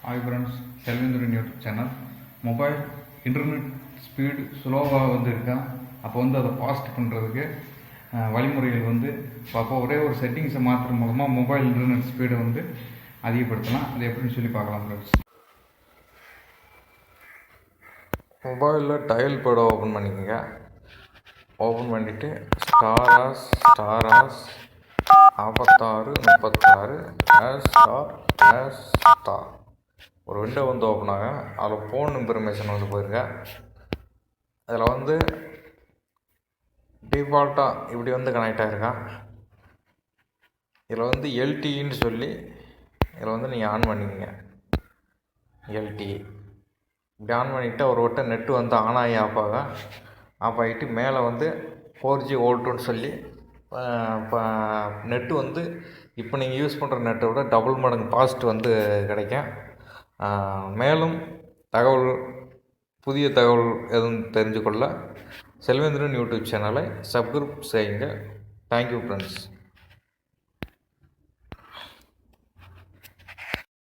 Hi friends, Selvendran YouTube channel. Mobile internet speed ஸ்லோவாக இருக்கா. அப்போ அதை ஃபாஸ்ட் பண்ணுறதுக்கு வழிமுறைகள் அப்போ ஒரே ஒரு செட்டிங்ஸை மாற்றுறது மூலமாக மொபைல் இன்டர்நெட் ஸ்பீடை அதிகப்படுத்தலாம். அது எப்படின்னு சொல்லி பார்க்கலாம் ஃப்ரெண்ட்ஸ். மொபைலில் டயல் பேடை ஓப்பன் பண்ணிக்கோங்க. ஓப்பன் பண்ணிவிட்டு ஸ்டாராஸ் 56 36 ஒரு விண்டோ ஓப்பன் ஆகும். அதில் ஃபோன் இன்ஃபர்மேஷன் போயிருங்க. அதில் டிஃபால்ட்டாக இப்படி கனெக்ட் ஆகிருக்கா. இதில் எல்டின்னு சொல்லி இதில் நீங்கள் ஆன் பண்ணிக்கங்க. எல்டிஇ இப்படி ஆன் பண்ணிவிட்டு ஒரு வட்டம் நெட்டு ஆன் ஆகி ஆஃப் ஆகிட்டு மேலே 4G ஓல்ட்டுன்னு சொல்லி இப்போ நெட்டு இப்போ நீங்கள் யூஸ் பண்ணுற நெட்டை விட டபுள் மடங்கு ஃபாஸ்ட் கிடைக்கும். மேலும் புதிய தகவல் எதுவும் தெரிஞ்சுக்கொள்ள செல்வேந்திரன் யூடியூப் சேனலை சப்ஸ்கிரைப் செய்யுங்க. Thank you friends.